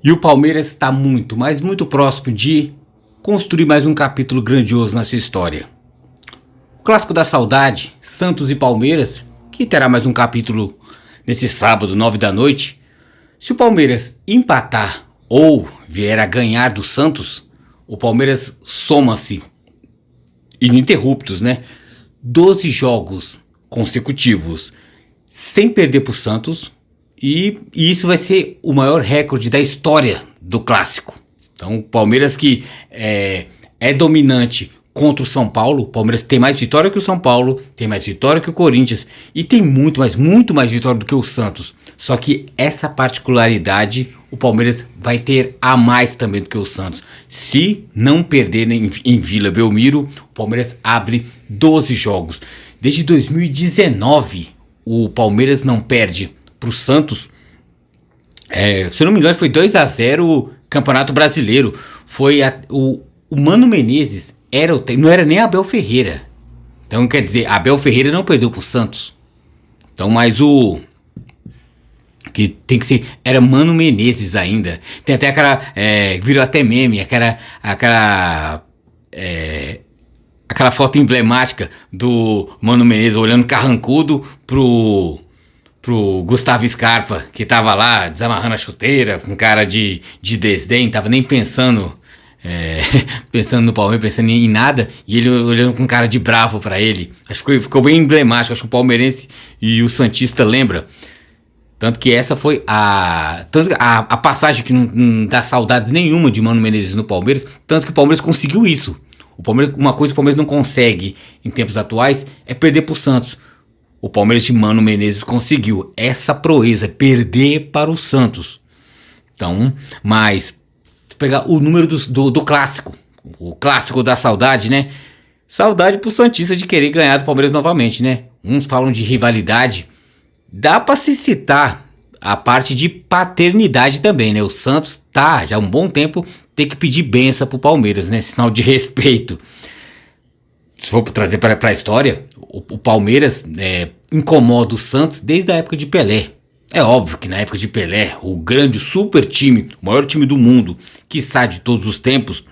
E o Palmeiras está muito, mas muito próximo de construir mais um capítulo grandioso na sua história. O Clássico da Saudade, Santos e Palmeiras, que terá mais um capítulo nesse sábado, 9 da noite. Se o Palmeiras empatar ou vier a ganhar do Santos, o Palmeiras soma-se ininterruptos, 12 jogos consecutivos sem perder para o Santos. E isso vai ser o maior recorde da história do Clássico. Então o Palmeiras que é dominante contra o São Paulo. O Palmeiras tem mais vitória que o São Paulo, tem mais vitória que o Corinthians e tem muito mais vitória do que o Santos. Só que essa particularidade o Palmeiras vai ter a mais também do que o Santos. Se não perder em Vila Belmiro, o Palmeiras abre 12 jogos. Desde 2019 o Palmeiras não perde para o Santos. Se eu não me engano foi 2-0 Campeonato Brasileiro. Foi o Mano Menezes não era nem Abel Ferreira. Então quer dizer, Abel Ferreira não perdeu para o Santos. Então mas que tem que ser, era Mano Menezes ainda. Tem até aquela, virou até meme, aquela foto emblemática do Mano Menezes olhando carrancudo pro Gustavo Scarpa, que tava lá desamarrando a chuteira, com cara de desdém, tava nem pensando no Palmeiras, pensando em nada, e ele olhando com cara de bravo pra ele. Acho que ficou bem emblemático, acho que o palmeirense e o santista lembra. Tanto que essa foi a passagem que não dá saudades nenhuma de Mano Menezes no Palmeiras, tanto que o Palmeiras conseguiu isso. Uma coisa que o Palmeiras não consegue em tempos atuais é perder pro Santos. O Palmeiras de Mano Menezes conseguiu essa proeza, perder para o Santos. Então, mas pegar o número do clássico, o clássico da saudade, Saudade pro santista de querer ganhar do Palmeiras novamente, Uns falam de rivalidade. Dá para se citar a parte de paternidade também, O Santos tá já há um bom tempo tem que pedir benção pro Palmeiras, Sinal de respeito. Se for trazer para a história, o Palmeiras incomoda o Santos desde a época de Pelé. É óbvio que na época de Pelé, o grande super time, o maior time do mundo, quiçá de todos os tempos,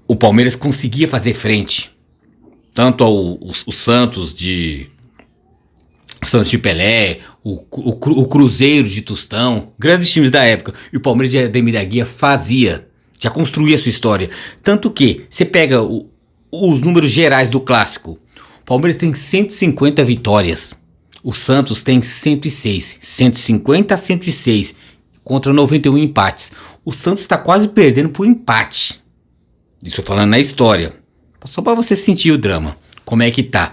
o Palmeiras conseguia fazer frente tanto ao Santos de Pelé, o Cruzeiro de Tostão, grandes times da época, e o Palmeiras de Ademir da Guia já construía a sua história. Tanto que, você pega os números gerais do clássico, o Palmeiras tem 150 vitórias, o Santos tem 106, 150 a 106, contra 91 empates. O Santos está quase perdendo por empate. Isso eu falando na história, só para você sentir o drama, como é que tá.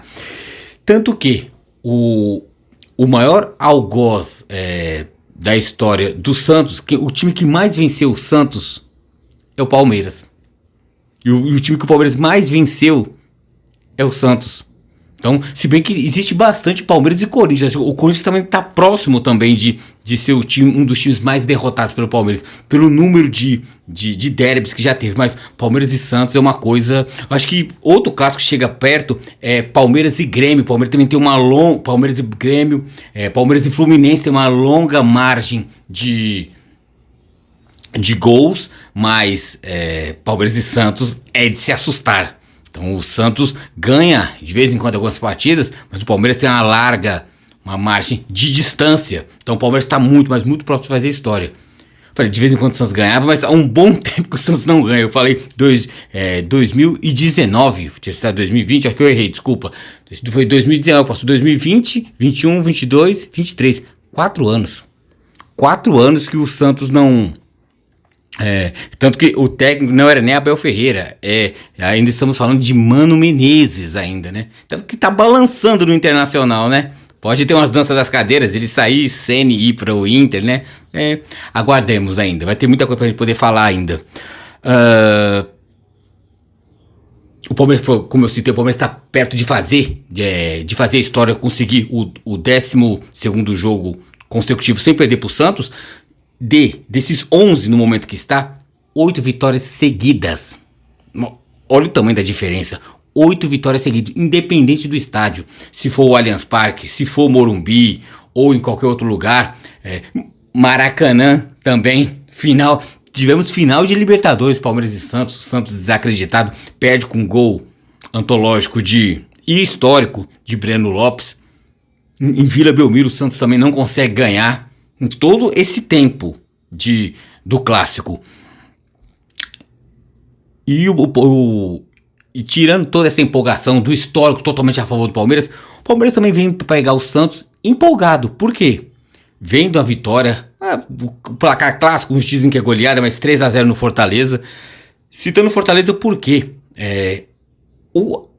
Tanto que o maior algoz da história do Santos, o time que mais venceu o Santos é o Palmeiras. E o time que o Palmeiras mais venceu é o Santos. Então, se bem que existe bastante Palmeiras e Corinthians, o Corinthians também está próximo também de ser um dos times mais derrotados pelo Palmeiras, pelo número de derbys que já teve. Mas Palmeiras e Santos é uma coisa. Eu acho que outro clássico que chega perto é Palmeiras e Grêmio. Palmeiras também tem uma longa. Palmeiras e Grêmio, Palmeiras e Fluminense tem uma longa margem de gols, mas Palmeiras e Santos é de se assustar. Então o Santos ganha de vez em quando algumas partidas, mas o Palmeiras tem uma margem de distância. Então o Palmeiras está muito, mas muito próximo de fazer história. Eu falei, de vez em quando o Santos ganhava, mas há um bom tempo que o Santos não ganha. Eu falei 2019, tinha citado 2020, acho que eu errei, desculpa. Foi 2019, passou 2020, 21, 22, 23. 4 anos. 4 anos que o Santos não... tanto que o técnico não era nem Abel Ferreira, ainda estamos falando de Mano Menezes ainda, Então que tá balançando no Internacional, Pode ter umas danças das cadeiras, ele sair, Ceni ir para o Inter, aguardemos ainda, vai ter muita coisa pra gente poder falar ainda. O Palmeiras, como eu citei, o Palmeiras está perto de fazer a história, conseguir o 12º jogo consecutivo sem perder pro Santos. Desses 11 no momento que está, 8 vitórias seguidas. Olha o tamanho da diferença. 8 vitórias seguidas, independente do estádio. Se for o Allianz Parque, se for o Morumbi ou em qualquer outro lugar. Maracanã também, final. Tivemos final de Libertadores, Palmeiras e Santos. O Santos desacreditado, perde com um gol antológico e histórico de Breno Lopes. Em Vila Belmiro, o Santos também não consegue ganhar em todo esse tempo do clássico. E tirando toda essa empolgação do histórico totalmente a favor do Palmeiras, o Palmeiras também vem pegar o Santos empolgado. Por quê? Vem da vitória, o placar clássico, uns dizem que é goleada, mas 3-0 no Fortaleza. Citando o Fortaleza, por quê?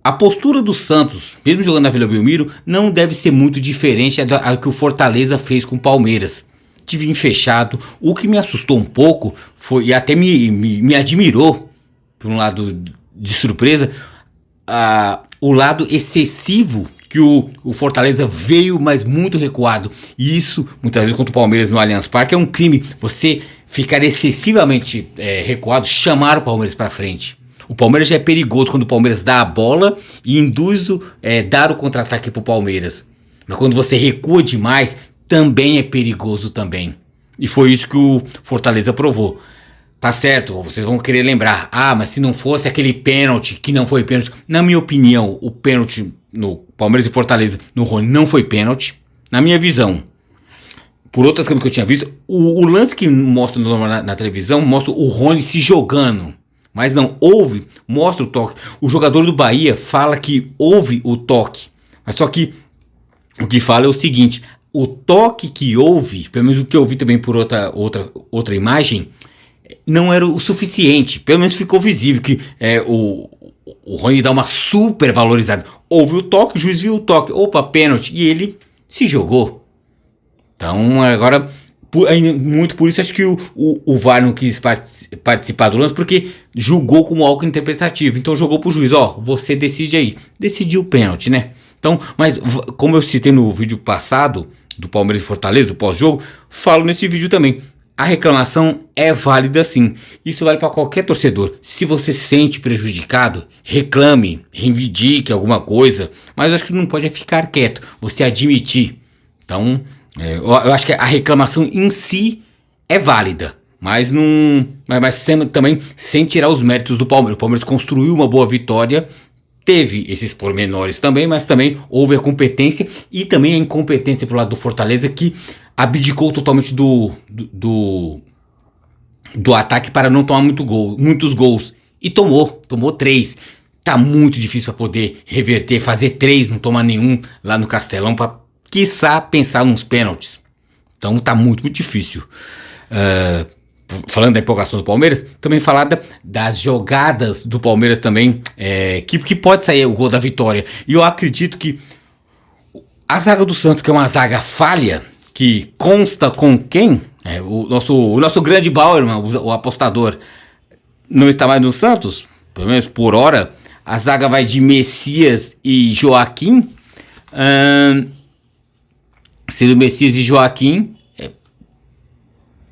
A postura do Santos, mesmo jogando na Vila Belmiro, não deve ser muito diferente da que o Fortaleza fez com o Palmeiras. De vir fechado. O que me assustou um pouco foi, e até me admirou, por um lado de surpresa, o lado excessivo que o Fortaleza veio, mas muito recuado. E isso, muitas vezes, contra o Palmeiras no Allianz Parque, é um crime. Você ficar excessivamente recuado, chamar o Palmeiras para frente. O Palmeiras já é perigoso quando o Palmeiras dá a bola e induz dar o contra-ataque para o Palmeiras. Mas quando você recua demais, também é perigoso também. E foi isso que o Fortaleza provou. Tá certo, vocês vão querer lembrar. Mas se não fosse aquele pênalti, que não foi pênalti. Na minha opinião, o pênalti no Palmeiras e Fortaleza, no Rony, não foi pênalti. Na minha visão. Por outras câmeras que eu tinha visto, o lance que mostra na televisão, mostra o Rony se jogando. Mas não, mostra o toque. O jogador do Bahia fala que houve o toque. Mas só que o que fala é o seguinte: o toque que houve, pelo menos o que eu vi também por outra imagem, não era o suficiente. Pelo menos ficou visível que o Rony dá uma super valorizada. Houve o toque, o juiz viu o toque. Opa, pênalti. E ele se jogou. Então agora, muito por isso acho que o VAR não quis participar do lance, porque julgou como algo interpretativo. Então jogou pro juiz, você decide aí. Decidiu o pênalti, né? Então, mas como eu citei no vídeo passado do Palmeiras e Fortaleza, do pós-jogo, falo nesse vídeo também. A reclamação é válida sim. Isso vale para qualquer torcedor. Se você se sente prejudicado, reclame, reivindique alguma coisa. Mas eu acho que não pode ficar quieto, você admitir. Então, eu acho que a reclamação em si é válida. Mas também sem tirar os méritos do Palmeiras. O Palmeiras construiu uma boa vitória. Teve esses pormenores também, mas também houve a competência e também a incompetência pro lado do Fortaleza, que abdicou totalmente do ataque para não tomar muitos gols. E tomou 3. Tá muito difícil para poder reverter, fazer 3, não tomar nenhum lá no Castelão, para quiçá pensar nos pênaltis. Então tá muito difícil. Falando da empolgação do Palmeiras, também falar das jogadas do Palmeiras também, que pode sair o gol da vitória. E eu acredito que a zaga do Santos, que é uma zaga falha, que consta com quem? O nosso grande Bauerman, o apostador, não está mais no Santos, pelo menos por hora. A zaga vai de Messias e Joaquim. Sendo Messias e Joaquim,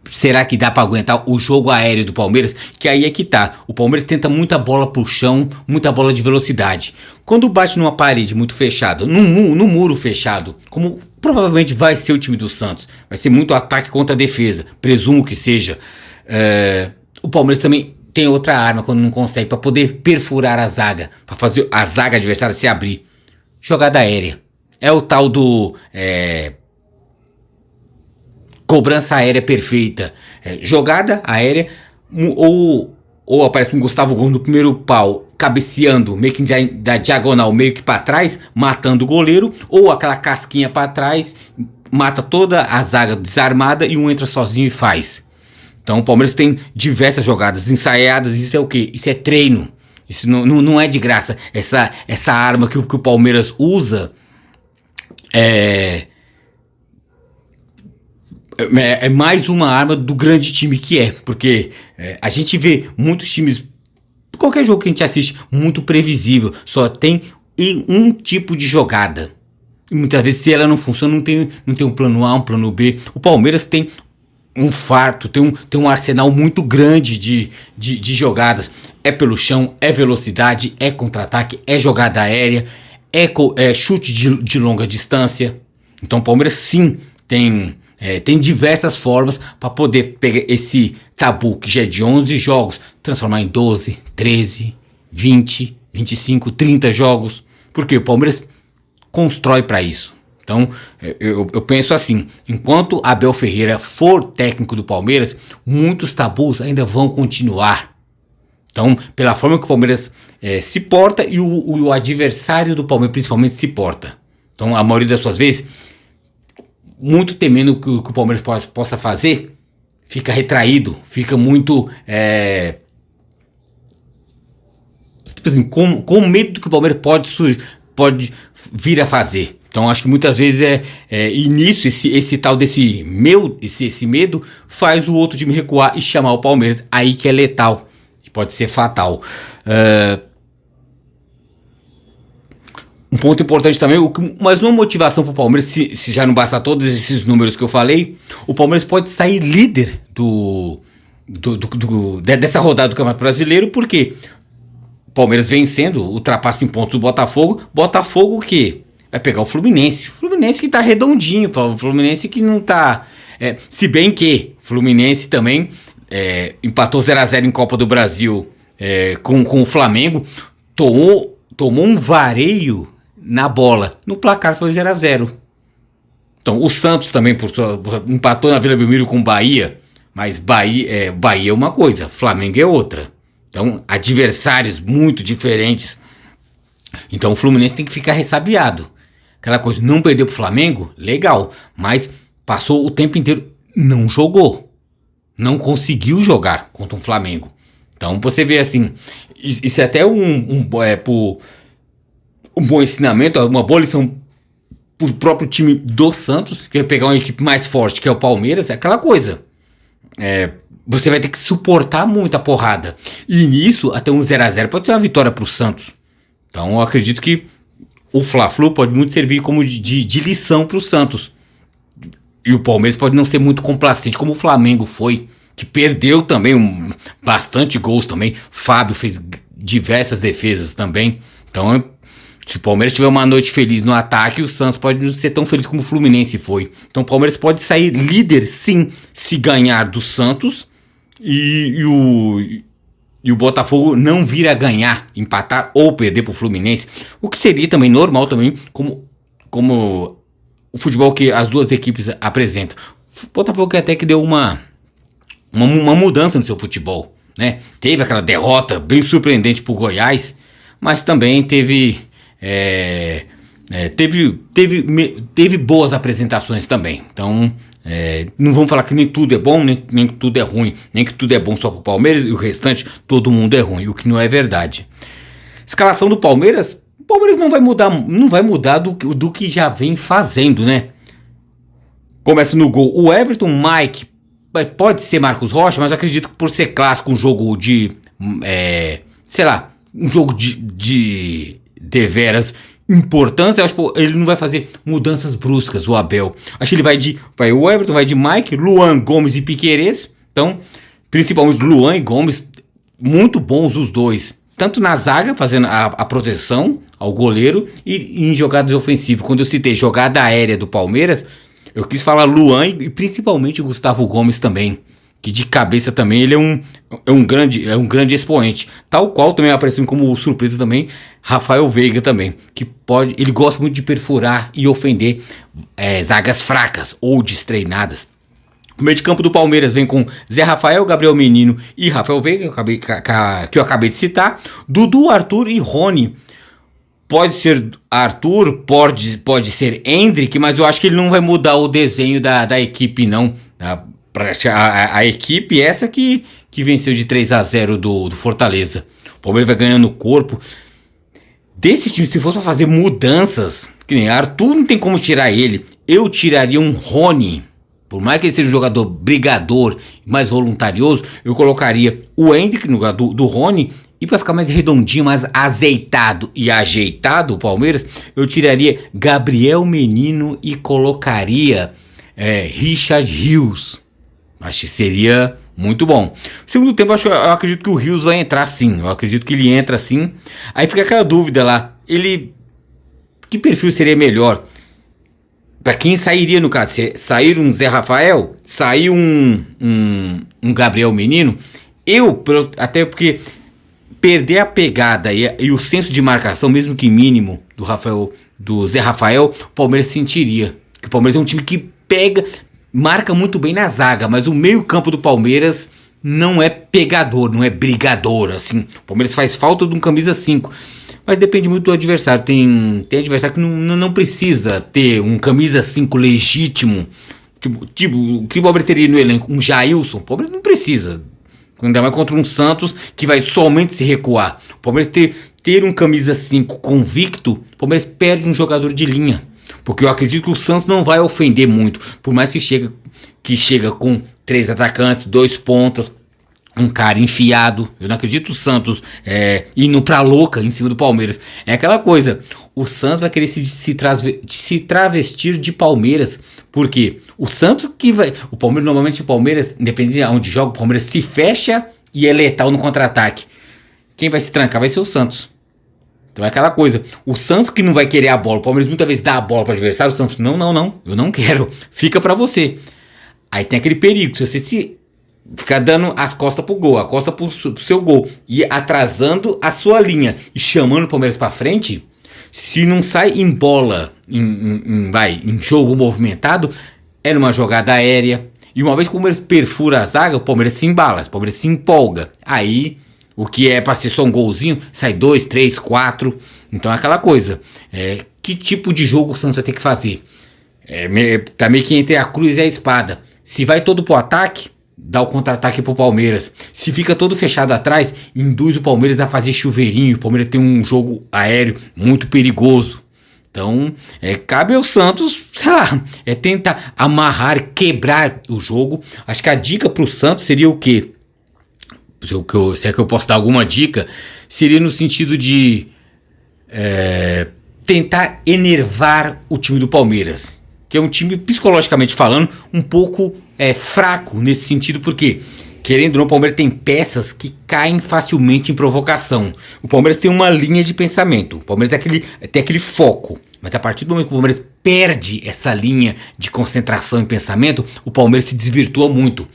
será que dá para aguentar o jogo aéreo do Palmeiras? Que aí é que tá. O Palmeiras tenta muita bola pro chão, muita bola de velocidade. Quando bate numa parede muito fechada, no muro fechado, como provavelmente vai ser o time do Santos, vai ser muito ataque contra a defesa, presumo que seja. O Palmeiras também tem outra arma quando não consegue, para poder perfurar a zaga, para fazer a zaga adversária se abrir. Jogada aérea. É o tal do... cobrança aérea perfeita. Jogada aérea, ou aparece um Gustavo Gomes no primeiro pau, cabeceando, meio que da diagonal, meio que para trás, matando o goleiro, ou aquela casquinha para trás, mata toda a zaga desarmada e um entra sozinho e faz. Então o Palmeiras tem diversas jogadas ensaiadas. Isso é o quê? Isso é treino. Isso não é de graça. Essa arma que o Palmeiras usa é mais uma arma do grande time que é. Porque a gente vê muitos times, qualquer jogo que a gente assiste, muito previsível. Só tem um tipo de jogada. E muitas vezes, se ela não funciona, não tem um plano A, um plano B. O Palmeiras tem um farto, tem um arsenal muito grande de jogadas. É pelo chão, é velocidade, é contra-ataque, é jogada aérea, é chute de longa distância. Então o Palmeiras sim tem tem diversas formas para poder pegar esse tabu que já é de 11 jogos, transformar em 12, 13, 20, 25, 30 jogos. Porque o Palmeiras constrói para isso. Então, eu penso assim, enquanto Abel Ferreira for técnico do Palmeiras, muitos tabus ainda vão continuar. Então, pela forma que o Palmeiras se porta e o adversário do Palmeiras principalmente se porta. Então, a maioria das suas vezes, muito temendo que o Palmeiras possa fazer, fica retraído, fica muito tipo assim, com medo do que o Palmeiras pode vir a fazer. Então acho que muitas vezes e nisso esse tal desse esse medo faz o outro time recuar e chamar o Palmeiras, aí que é letal, que pode ser fatal. Um ponto importante também, mais uma motivação para o Palmeiras, se já não bastar todos esses números que eu falei, o Palmeiras pode sair líder dessa rodada do Campeonato Brasileiro, porque o Palmeiras vencendo, ultrapassa em pontos o Botafogo. Botafogo o quê? Vai pegar o Fluminense. Fluminense que tá redondinho, o Fluminense que não tá... se bem que o Fluminense também empatou 0x0 em Copa do Brasil com o Flamengo, tomou um vareio na bola. No placar foi 0x0. Então, o Santos também empatou na Vila Belmiro com o Bahia, mas Bahia é uma coisa, Flamengo é outra. Então, adversários muito diferentes. Então, o Fluminense tem que ficar ressabiado. Aquela coisa, não perdeu pro Flamengo, legal. Mas passou o tempo inteiro, não jogou. Não conseguiu jogar contra um Flamengo. Então, você vê assim, isso é até um bom ensinamento, uma boa lição pro próprio time do Santos, que vai pegar uma equipe mais forte, que é o Palmeiras, é aquela coisa. Você vai ter que suportar muito a porrada. E nisso, até um 0x0 pode ser uma vitória pro Santos. Então eu acredito que o Fla-Flu pode muito servir como de lição pro Santos. E o Palmeiras pode não ser muito complacente, como o Flamengo foi, que perdeu também bastante gols também. Fábio fez diversas defesas também. Então, se o Palmeiras tiver uma noite feliz no ataque, o Santos pode não ser tão feliz como o Fluminense foi. Então o Palmeiras pode sair líder, sim, se ganhar do Santos. E o Botafogo não vir a ganhar, empatar ou perder pro Fluminense, o que seria também normal também, como o futebol que as duas equipes apresentam. O Botafogo até que deu uma mudança no seu futebol, né? Teve aquela derrota bem surpreendente pro Goiás, mas também teve boas apresentações também. Então, não vamos falar que nem tudo é bom, nem que tudo é ruim, nem que tudo é bom só pro Palmeiras e o restante todo mundo é ruim, o que não é verdade. Escalação do Palmeiras, o Palmeiras não vai mudar do que já vem fazendo, né? Começa no gol o Everton, Mike, pode ser Marcos Rocha, mas eu acredito que por ser clássico, um jogo de um jogo de deveras importância, eu acho que ele não vai fazer mudanças bruscas, o Abel. Acho que ele o Everton vai de Mike, Luan, Gomes e Piquerez. Então, principalmente Luan e Gomes, muito bons os dois. Tanto na zaga, fazendo a proteção ao goleiro, e em jogadas ofensivas. Quando eu citei jogada aérea do Palmeiras, eu quis falar Luan e principalmente o Gustavo Gomes também, que de cabeça também ele é um grande expoente, tal qual também apareceu como surpresa também Rafael Veiga também, que ele gosta muito de perfurar e ofender zagas fracas ou destreinadas. O meio de campo do Palmeiras vem com Zé Rafael, Gabriel Menino e Rafael Veiga, que eu acabei de citar. Dudu, Arthur e Rony. Pode ser Arthur, pode ser Endrick, mas eu acho que ele não vai mudar o desenho da equipe não, tá? A equipe essa que venceu de 3x0 do Fortaleza. O Palmeiras vai ganhando corpo. Desse time, se fosse pra fazer mudanças, que nem Arthur, não tem como tirar ele. Eu tiraria um Rony. Por mais que ele seja um jogador brigador, mais voluntarioso, eu colocaria o Endrick no lugar do Rony. E para ficar mais redondinho, mais azeitado e ajeitado o Palmeiras, eu tiraria Gabriel Menino e colocaria Richard Rios. Acho que seria muito bom. Segundo tempo, eu acredito que o Rios vai entrar sim. Eu acredito que ele entra sim. Aí fica aquela dúvida lá. Que perfil seria melhor? Pra quem sairia no caso? Sair um Zé Rafael? Sair um Gabriel Menino? Até porque perder a pegada e o senso de marcação, mesmo que mínimo, do Zé Rafael, o Palmeiras sentiria. Porque o Palmeiras é um time que marca muito bem na zaga, mas o meio-campo do Palmeiras não é pegador, não é brigador, assim. O Palmeiras faz falta de um camisa 5. Mas depende muito do adversário. Tem adversário que não precisa ter um camisa 5 legítimo. Tipo, o que o Palmeiras teria no elenco? Um Jailson? O Palmeiras não precisa. Ainda mais contra um Santos que vai somente se recuar. O Palmeiras ter um camisa 5 convicto, o Palmeiras perde um jogador de linha. Porque eu acredito que o Santos não vai ofender muito. Por mais que chega com 3 atacantes, 2 pontas, um cara enfiado. Eu não acredito o Santos indo pra louca em cima do Palmeiras. É aquela coisa, o Santos vai querer se travestir de Palmeiras. Por quê? O Santos que vai... Normalmente o Palmeiras, independente de onde joga, o Palmeiras se fecha e é letal no contra-ataque. Quem vai se trancar vai ser o Santos. Então é aquela coisa, o Santos que não vai querer a bola, o Palmeiras muitas vezes dá a bola para o adversário, o Santos, não, eu não quero, fica para você. Aí tem aquele perigo, se você se ficar dando as costas pro gol, a costa pro seu gol, e atrasando a sua linha, e chamando o Palmeiras para frente, se não sai em bola, em jogo movimentado, é numa jogada aérea, e uma vez que o Palmeiras perfura a zaga, o Palmeiras se embala, o Palmeiras se empolga, aí... O que é pra ser só um golzinho, sai 2, 3, 4. Então é aquela coisa. Que tipo de jogo o Santos vai ter que fazer? Tá meio que entre a cruz e a espada. Se vai todo pro ataque, dá o contra-ataque pro Palmeiras. Se fica todo fechado atrás, induz o Palmeiras a fazer chuveirinho. O Palmeiras tem um jogo aéreo muito perigoso. Então, cabe ao Santos, sei lá, tentar amarrar, quebrar o jogo. Acho que a dica pro Santos seria o quê? Se é que eu posso dar alguma dica, seria no sentido de tentar enervar o time do Palmeiras, que é um time, psicologicamente falando, um pouco fraco nesse sentido, porque, querendo ou não, o Palmeiras tem peças que caem facilmente em provocação. O Palmeiras tem uma linha de pensamento, o Palmeiras tem aquele foco, mas a partir do momento que o Palmeiras perde essa linha de concentração e pensamento, o Palmeiras se desvirtua muito.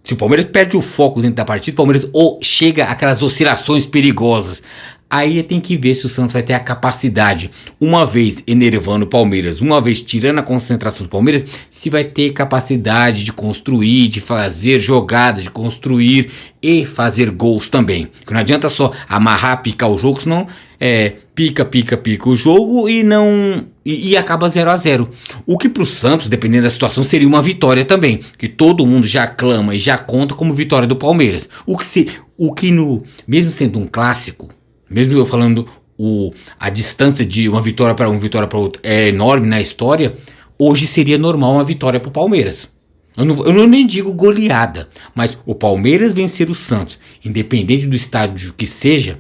Se o Palmeiras perde o foco dentro da partida, o Palmeiras chega àquelas oscilações perigosas. Aí tem que ver se o Santos vai ter a capacidade, uma vez enervando o Palmeiras, uma vez tirando a concentração do Palmeiras, se vai ter capacidade de construir, de fazer jogadas, de construir e fazer gols também. Porque não adianta só amarrar, picar o jogo, senão pica o jogo e acaba 0-0. O que pro Santos, dependendo da situação, seria uma vitória também, que todo mundo já aclama e já conta como vitória do Palmeiras. Mesmo sendo um clássico, mesmo eu falando a distância de uma vitória para outra é enorme na história, hoje seria normal uma vitória para o Palmeiras. Eu não nem digo goleada, mas o Palmeiras vencer o Santos, independente do estádio que seja,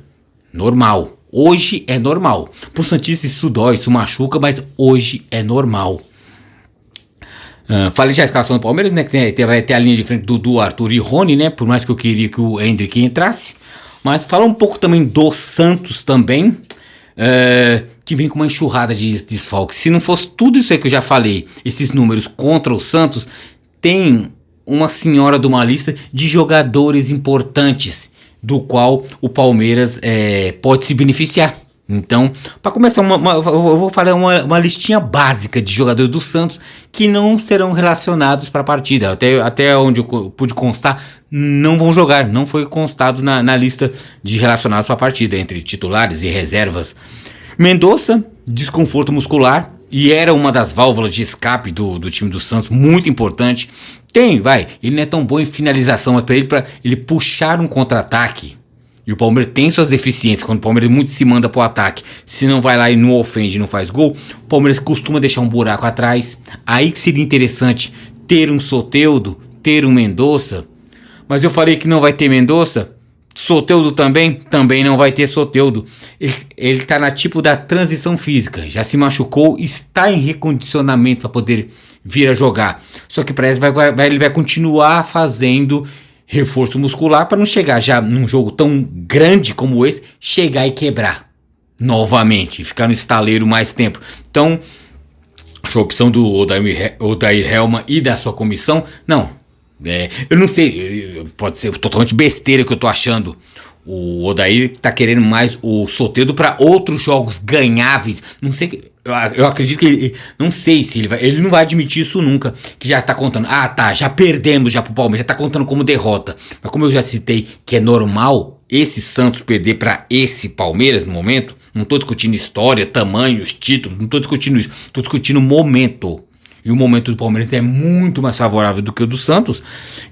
normal. Hoje é normal. Pro Santista isso dói, isso machuca, mas hoje é normal. Falei já a escalação do Palmeiras, né? Que vai ter a linha de frente do Dudu, Arthur e Rony, né? Por mais que eu queria que o Hendrick entrasse. Mas falar um pouco também do Santos também, que vem com uma enxurrada de desfalques. Se não fosse tudo isso aí que eu já falei, esses números contra o Santos, tem uma senhora de uma lista de jogadores importantes, do qual o Palmeiras pode se beneficiar. Então, para começar, eu vou falar uma listinha básica de jogadores do Santos que não serão relacionados para a partida. Até onde eu pude constar, não vão jogar. Não foi constado na lista de relacionados para a partida, entre titulares e reservas. Mendonça, desconforto muscular, e era uma das válvulas de escape do time do Santos, muito importante. Ele não é tão bom em finalização, mas para ele puxar um contra-ataque. E o Palmeiras tem suas deficiências, quando o Palmeiras muito se manda pro ataque, se não vai lá e não ofende, não faz gol, o Palmeiras costuma deixar um buraco atrás. Aí que seria interessante ter um Soteldo, ter um Mendonça. Mas eu falei que não vai ter Mendonça, Soteldo também não vai ter Soteldo. Ele tá na tipo da transição física, já se machucou, está em recondicionamento para poder vir a jogar. Só que parece que ele vai continuar fazendo reforço muscular para não chegar já num jogo tão grande como esse, chegar e quebrar novamente, ficar no estaleiro mais tempo. Então, Acho a opção do Odair Hellmann e da sua comissão, não. Eu não sei, pode ser totalmente besteira que eu tô achando. O Odair tá querendo mais o Soteldo para outros jogos ganháveis. Não sei, eu acredito que ele, não sei se ele não vai admitir isso nunca, que já tá contando. Ah, tá, já perdemos já pro Palmeiras, já tá contando como derrota. Mas como eu já citei que é normal esse Santos perder para esse Palmeiras no momento, não tô discutindo história, tamanhos, títulos, não tô discutindo isso, tô discutindo momento. E o momento do Palmeiras é muito mais favorável do que o do Santos.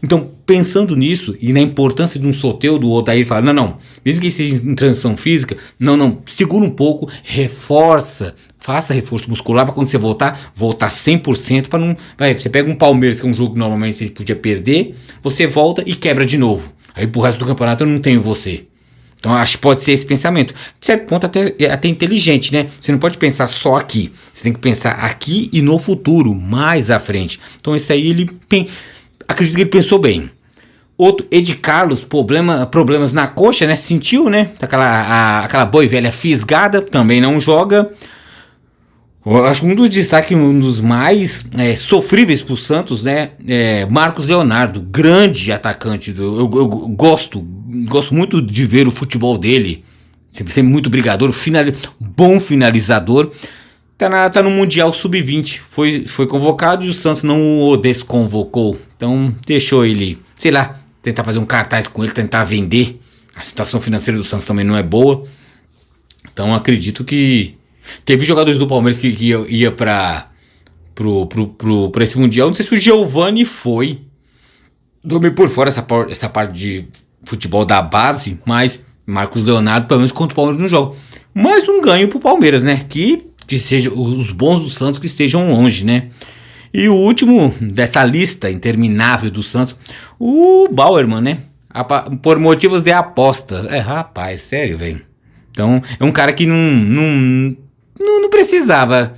Então, pensando nisso e na importância de um Soteldo, o Odair fala, não, mesmo que seja em transição física, não, segura um pouco, reforça, faça reforço muscular para quando você voltar 100% para não... Você pega um Palmeiras, que é um jogo que normalmente você podia perder, você volta e quebra de novo. Aí pro resto do campeonato eu não tenho você. Então acho que pode ser esse pensamento. De certo ponto até inteligente, né? Você não pode pensar só aqui. Você tem que pensar aqui e no futuro, mais à frente. Então isso aí acredito que ele pensou bem. Outro, Ed Carlos, problemas na coxa, né? Sentiu, né? Aquela boa e velha fisgada, também não joga. Eu acho que um dos destaques, um dos mais sofríveis pro Santos, né? Marcos Leonardo, grande atacante. Eu gosto muito de ver o futebol dele. Sempre muito brigador, bom finalizador. Tá no Mundial Sub-20. Foi convocado e o Santos não o desconvocou. Então deixou ele, sei lá, tentar fazer um cartaz com ele, tentar vender. A situação financeira do Santos também não é boa. Então acredito que teve jogadores do Palmeiras que ia pra esse Mundial. Não sei se o Giovani foi. Dormi por fora essa parte de futebol da base, mas Marcos Leonardo, pelo menos contra o Palmeiras, não joga. Mais um ganho pro Palmeiras, né? Que seja os bons do Santos que estejam longe, né? E o último dessa lista interminável do Santos, o Bauerman, né? Por motivos de aposta. Rapaz, sério, velho. Então, é um cara que não precisava.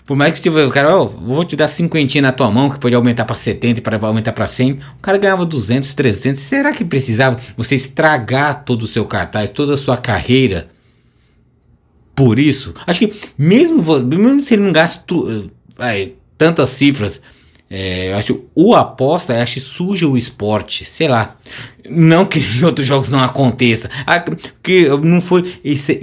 Por mais que o cara, vou te dar 50 na tua mão, que pode aumentar para 70 e para aumentar para 100. O cara ganhava 200, 300. Será que precisava você estragar todo o seu cartaz, toda a sua carreira? Por isso, acho que mesmo se ele não gasta tantas cifras, acho o aposta, acho que suja o esporte, sei lá. Não que em outros jogos não aconteça. Porque não foi.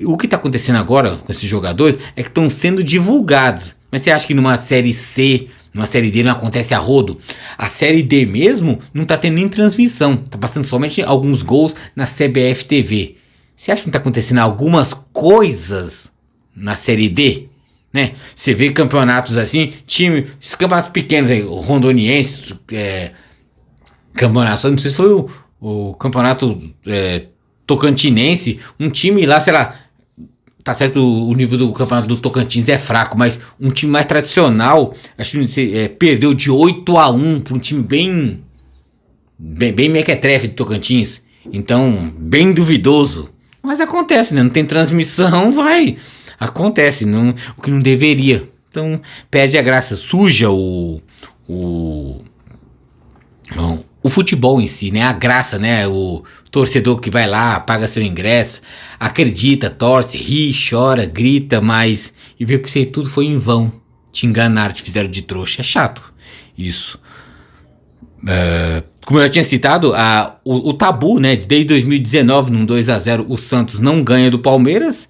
O que está acontecendo agora com esses jogadores é que estão sendo divulgados. Mas você acha que numa série C, numa série D não acontece a rodo? A série D mesmo não está tendo nem transmissão. Está passando somente alguns gols na CBF TV. Você acha que não está acontecendo algumas coisas na série D? Né? Você vê campeonatos assim, esses campeonatos pequenos aí, rondonienses, campeonatos, não sei se foi o campeonato tocantinense, um time lá, sei lá, tá certo, o nível do campeonato do Tocantins é fraco, mas um time mais tradicional, acho que perdeu de 8-1 para um time bem mequetrefe do Tocantins, então bem duvidoso, mas acontece, né? Não tem transmissão, acontece, o que não deveria. Então, perde a graça, suja o futebol em si, né? A graça, né? O torcedor que vai lá, paga seu ingresso, acredita, torce, ri, chora, grita, mas... E vê que isso aí tudo foi em vão. Te enganaram, te fizeram de trouxa. É chato isso. Como eu já tinha citado, o tabu, né? Desde 2019, num 2-0, o Santos não ganha do Palmeiras.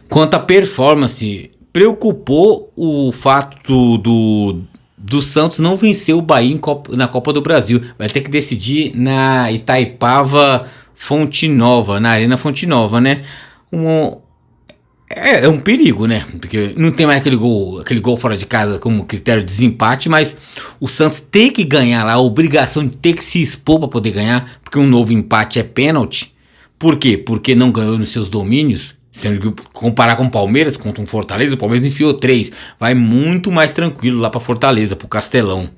Quanto à performance, preocupou o fato do Santos não vencer o Bahia na Copa do Brasil. Vai ter que decidir na Itaipava Fonte Nova, na Arena Fonte Nova, né? É um perigo, né? Porque não tem mais aquele gol fora de casa como critério de desempate, mas o Santos tem que ganhar lá, a obrigação de ter que se expor para poder ganhar, porque um novo empate é pênalti. Por quê? Porque não ganhou nos seus domínios. Sendo que comparar com o Palmeiras, contra um Fortaleza, o Palmeiras enfiou 3. Vai muito mais tranquilo lá para Fortaleza, para o Castelão.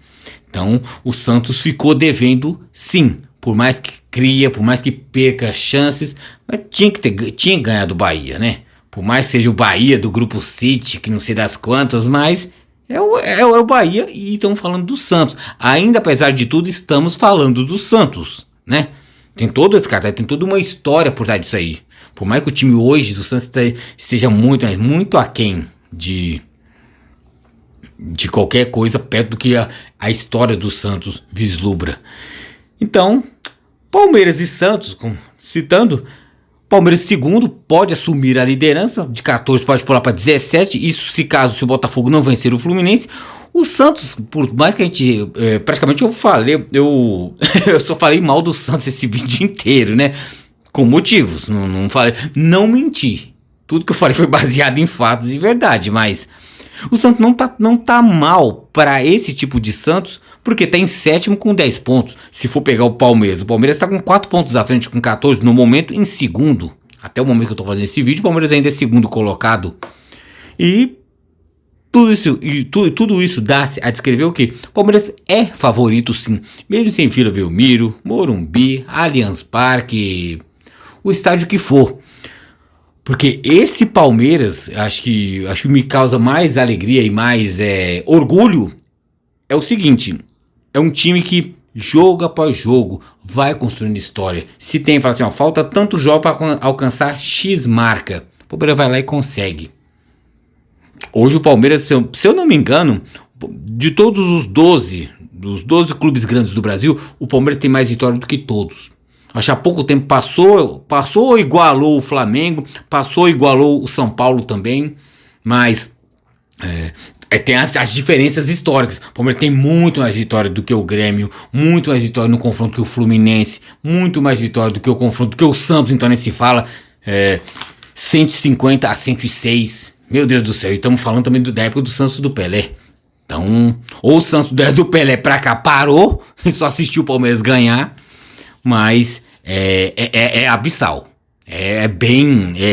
Então, o Santos ficou devendo, sim. Por mais que cria, por mais que perca chances, mas tinha que ganhar do Bahia, né? Por mais que seja o Bahia do Grupo City, que não sei das quantas, mas é o Bahia e estamos falando do Santos. Ainda, apesar de tudo, estamos falando do Santos, né? Tem todo esse cara, tem toda uma história por trás disso aí. Por mais que o time hoje do Santos esteja muito aquém, de qualquer coisa perto do que a história do Santos vislumbra. Então, Palmeiras e Santos, citando, Palmeiras segundo pode assumir a liderança, de 14 pode pular para 17, isso se o Botafogo não vencer o Fluminense. O Santos, por mais que a gente, praticamente eu só falei mal do Santos esse vídeo inteiro, né, com motivos, não menti, tudo que eu falei foi baseado em fatos e verdade, mas o Santos não tá mal para esse tipo de Santos, porque tá em sétimo com 10 pontos. Se for pegar o Palmeiras tá com 4 pontos à frente, com 14 no momento, em segundo. Até o momento que eu tô fazendo esse vídeo, o Palmeiras ainda é segundo colocado. E tudo isso dá a descrever o quê? O Palmeiras é favorito sim, mesmo sem Vila Belmiro, Morumbi, Allianz Parque, o estádio que for. Porque esse Palmeiras, acho que me causa mais alegria e mais orgulho, é o seguinte, é um time que jogo após jogo vai construindo história. Se tem, fala assim, ó, falta tanto jogo para alcançar X marca, o Palmeiras vai lá e consegue. Hoje o Palmeiras, se eu não me engano, de todos os 12 clubes grandes do Brasil, o Palmeiras tem mais vitória do que todos. Acho que há pouco tempo passou, igualou o Flamengo, igualou o São Paulo também, mas tem as diferenças históricas. O Palmeiras tem muito mais vitória do que o Grêmio, muito mais vitória no confronto que o Fluminense, muito mais vitória do que o confronto do que o Santos, então nem se fala, 150 a 106, meu Deus do céu, e estamos falando também da época do Santos do Pelé. Então, ou o Santos do Pelé pra cá parou, e só assistiu o Palmeiras ganhar, mas é abissal.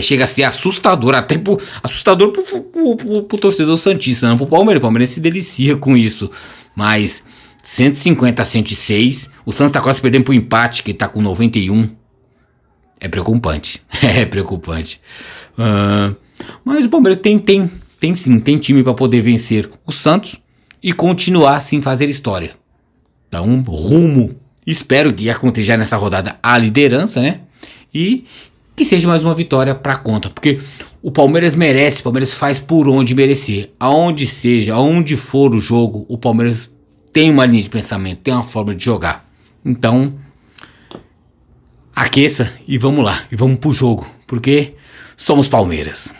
Chega a ser assustador, até assustador pro torcedor santista, não pro Palmeiras. O Palmeiras se delicia com isso. Mas 150 a 106, o Santos tá quase perdendo pro empate, que tá com 91. É preocupante. É preocupante. Mas o Palmeiras tem time para poder vencer o Santos e continuar assim fazer história. Então, rumo. Espero que aconteça já nessa rodada a liderança, né? E que seja mais uma vitória pra conta. Porque o Palmeiras merece, o Palmeiras faz por onde merecer. Aonde seja, aonde for o jogo, o Palmeiras tem uma linha de pensamento, tem uma forma de jogar. Então, aqueça e vamos lá. E vamos pro jogo. Porque somos Palmeiras.